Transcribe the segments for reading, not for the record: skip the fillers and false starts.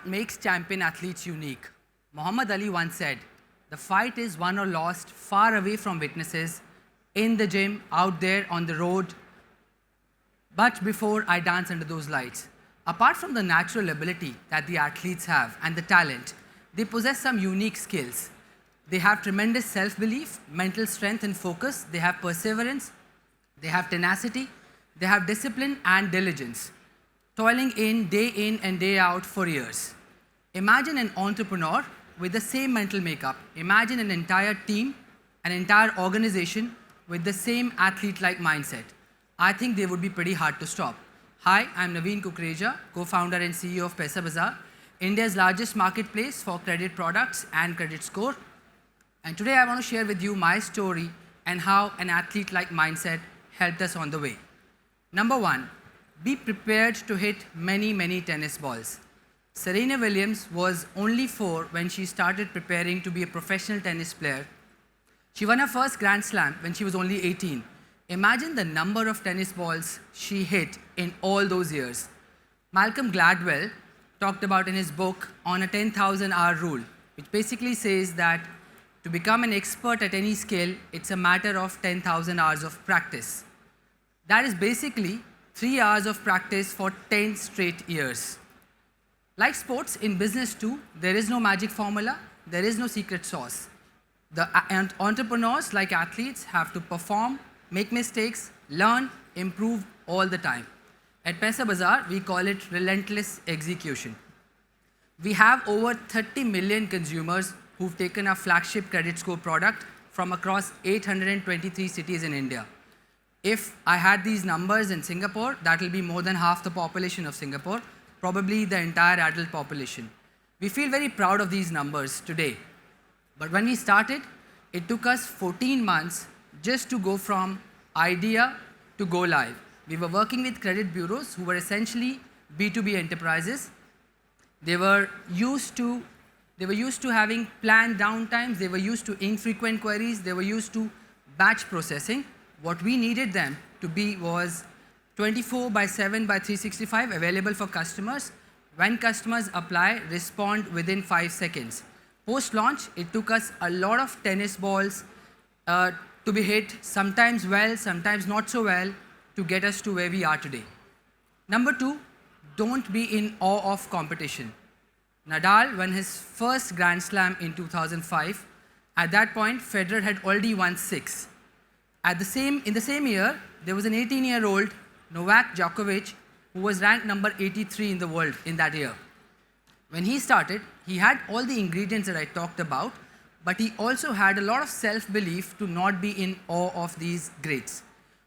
what makes champion athletes unique? Muhammad Ali once said, "The fight is won or lost far away from witnesses, in the gym, out there on the road, but before I dance under those lights." Apart from the natural ability that the athletes have and the talent, they possess some unique skills. They have tremendous self-belief, mental strength and focus. They have perseverance. They have tenacity. They have discipline and diligence, toiling in and day out for years. Imagine an entrepreneur with the same mental makeup. Imagine an entire team, an entire organization with the same athlete-like mindset. I think they would be pretty hard to stop. Hi, I'm Naveen Kukreja, co-founder and CEO of PaisaBazaar, India's largest marketplace for credit products and credit score. And today I want to share with you my story and how an athlete-like mindset helped us on the way. Number one, be prepared to hit many, many tennis balls. Serena Williams was only 4 when she started preparing to be a professional tennis player. She won her first Grand Slam when she was only 18. Imagine the number of tennis balls she hit in all those years. Malcolm Gladwell talked about in his book on a 10,000-hour rule, which basically says that to become an expert at any skill, it's a matter of 10,000 hours of practice. That is basically 3 hours of practice for 10 straight years. Like sports, in business too, there is no magic formula, there is no secret sauce. The entrepreneurs, like athletes, have to perform, make mistakes, learn, improve all the time. At PaisaBazaar, we call it relentless execution. We have over 30 million consumers who've taken our flagship credit score product from across 823 cities in India. If I had these numbers in Singapore, that will be more than half the population of Singapore, probably the entire adult population. We feel very proud of these numbers today. But when we started, it took us 14 months just to go from idea to go live. We were working with credit bureaus who were essentially B2B enterprises. They were used to having planned downtimes. They were used to infrequent queries. They were used to batch processing. What we needed them to be was 24/7 by 365 available for customers. When customers apply, respond within 5 seconds. Post-launch, it took us a lot of tennis balls to be hit, sometimes well, sometimes not so well, to get us to where we are today. Number two, don't be in awe of competition. Nadal won his first Grand Slam in 2005. At that point, Federer had already won 6. In the same year, there was an 18-year-old Novak Djokovic who was ranked number 83 in the world in that year. When he started, he had all the ingredients that I talked about, but he also had a lot of self-belief to not be in awe of these greats.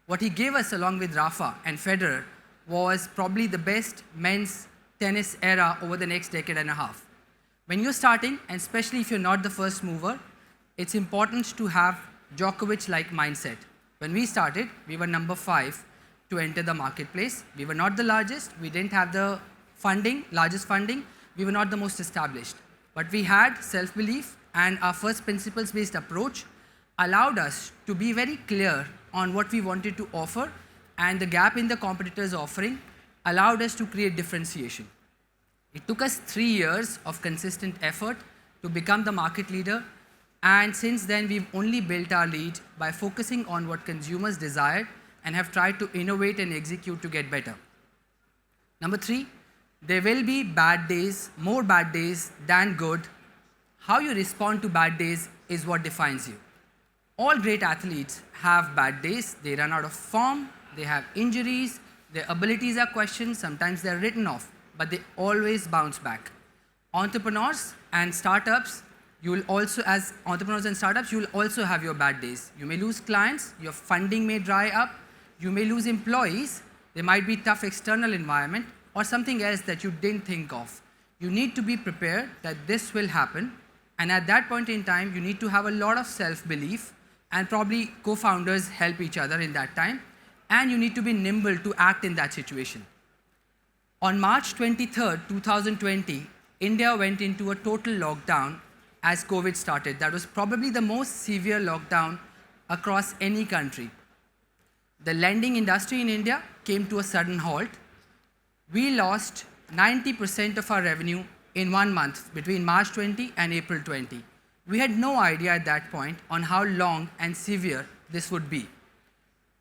What he gave us along with Rafa and Federer was probably the best men's tennis era over the next decade and a half. When you're starting, and especially if you're not the first mover, it's important to have Djokovic-like mindset. When we started, we were number 5 to enter the marketplace. We were not the largest. We didn't have the largest funding. We were not the most established. But we had self-belief, and our first principles-based approach allowed us to be very clear on what we wanted to offer, and the gap in the competitors' offering allowed us to create differentiation. It took us 3 years of consistent effort to become the market leader, and since then we've only built our lead by focusing on what consumers desired and have tried to innovate and execute to get better. Number 3, there will be bad days, more bad days than good. How you respond to bad days is what defines you. All great athletes have bad days. They run out of form, they have injuries, their abilities are questioned, sometimes they're written off, but they always bounce back. Entrepreneurs and startups, you will also have your bad days. You may lose clients, your funding may dry up, you may lose employees, there might be tough external environment, or something else that you didn't think of. You need to be prepared that this will happen, and at that point in time, you need to have a lot of self-belief, and probably co-founders help each other in that time, and you need to be nimble to act in that situation. On March 23rd, 2020, India went into a total lockdown as COVID started. That was probably the most severe lockdown across any country. The lending industry in India came to a sudden halt. We lost 90% of our revenue in 1 month between March 20 and April 20. We had no idea at that point on how long and severe this would be.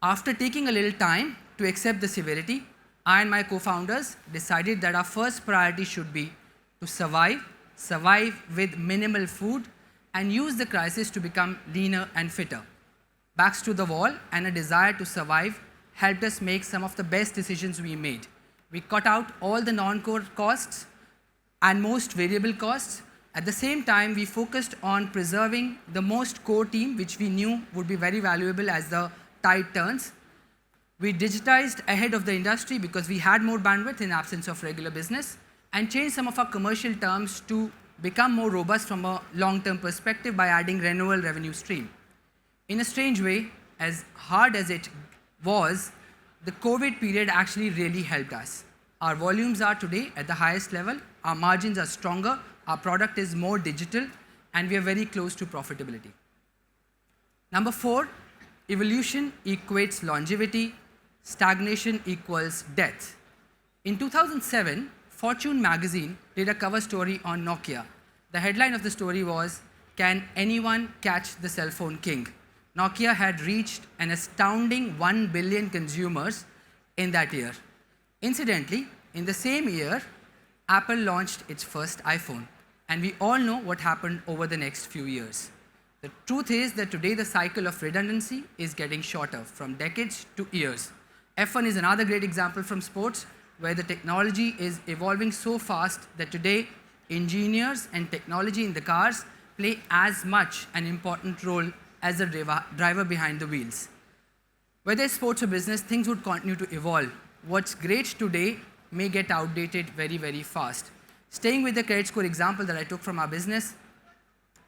After taking a little time to accept the severity, I and my co-founders decided that our first priority should be to survive with minimal food, and use the crisis to become leaner and fitter. Backs to the wall and a desire to survive helped us make some of the best decisions we made. We cut out all the non-core costs and most variable costs. At the same time, we focused on preserving the most core team, which we knew would be very valuable as the tide turns. We digitized ahead of the industry because we had more bandwidth in absence of regular business, and changed some of our commercial terms to become more robust from a long-term perspective by adding renewal revenue stream. In a strange way, as hard as it was, the COVID period actually really helped us. Our volumes are today at the highest level, our margins are stronger, our product is more digital, and we are very close to profitability. Number 4, evolution equates longevity, stagnation equals death. In 2007, Fortune magazine did a cover story on Nokia. The headline of the story was, "Can anyone catch the cell phone king?" Nokia had reached an astounding 1 billion consumers in that year. Incidentally, in the same year, Apple launched its first iPhone, and we all know what happened over the next few years. The truth is that today the cycle of redundancy is getting shorter, from decades to years. F1 is another great example from sports, where the technology is evolving so fast that today engineers and technology in the cars play as much an important role as the driver behind the wheels. Whether it's sports or business, things would continue to evolve. What's great today may get outdated very, very fast. Staying with the credit score example that I took from our business,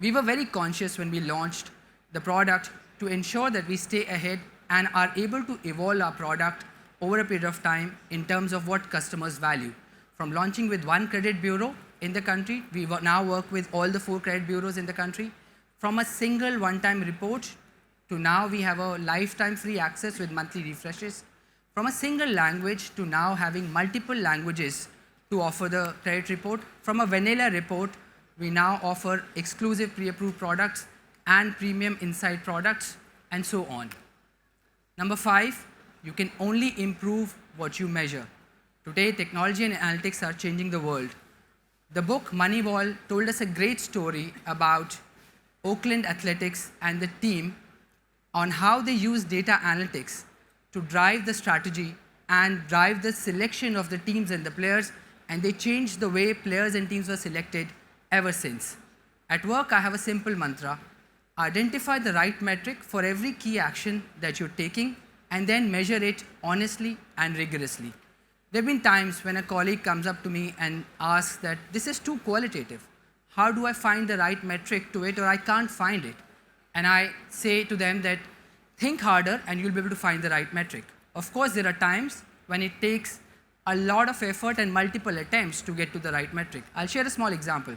we were very conscious when we launched the product to ensure that we stay ahead and are able to evolve our product over a period of time in terms of what customers value. From launching with 1 credit bureau in the country, we now work with all the 4 credit bureaus in the country. From a single one-time report to now we have a lifetime free access with monthly refreshes. From a single language to now having multiple languages to offer the credit report. From a vanilla report, we now offer exclusive pre-approved products and premium insight products, and so on. Number 5, you can only improve what you measure. Today, technology and analytics are changing the world. The book Moneyball told us a great story about Oakland Athletics and the team on how they use data analytics to drive the strategy and drive the selection of the teams and the players, and they changed the way players and teams were selected ever since. At work, I have a simple mantra: identify the right metric for every key action that you're taking, and then measure it honestly and rigorously. There have been times when a colleague comes up to me and asks that this is too qualitative. How do I find the right metric to it, or I can't find it? And I say to them that think harder and you'll be able to find the right metric. Of course, there are times when it takes a lot of effort and multiple attempts to get to the right metric. I'll share a small example.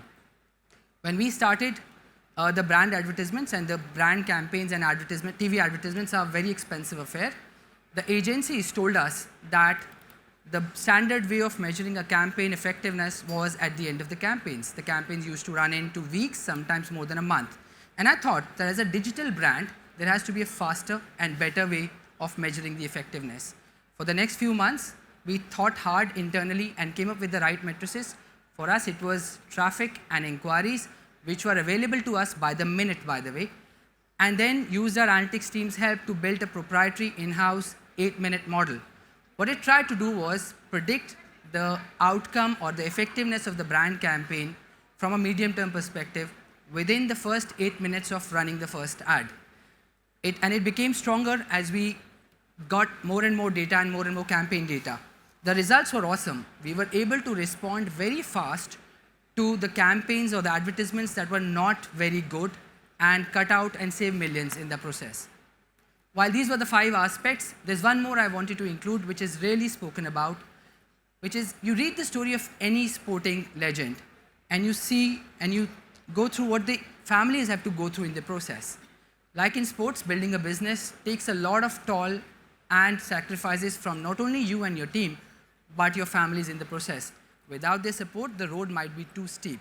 When we started the brand advertisements, and the brand campaigns and TV advertisements are a very expensive affair, the agencies told us that the standard way of measuring a campaign effectiveness was at the end of the campaigns. The campaigns used to run into weeks, sometimes more than a month. And I thought that as a digital brand, there has to be a faster and better way of measuring the effectiveness. For the next few months, we thought hard internally and came up with the right matrices. For us, it was traffic and inquiries, which were available to us by the minute, by the way, and then used our analytics team's help to build a proprietary in-house 8-minute model. What it tried to do was predict the outcome or the effectiveness of the brand campaign from a medium-term perspective within the first 8 minutes of running the first ad. It became stronger as we got more and more data and more campaign data. The results were awesome. We were able to respond very fast to the campaigns or the advertisements that were not very good and cut out and save millions in the process. While these were the 5 aspects, there's one more I wanted to include, which is rarely spoken about, which is you read the story of any sporting legend and you see and you go through what the families have to go through in the process. Like in sports, building a business takes a lot of toll and sacrifices from not only you and your team, but your families in the process. Without their support, the road might be too steep.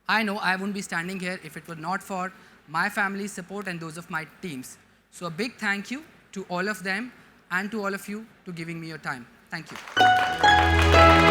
I know I wouldn't be standing here if it were not for my family's support and those of my teams. So a big thank you to all of them and to all of you for giving me your time. Thank you.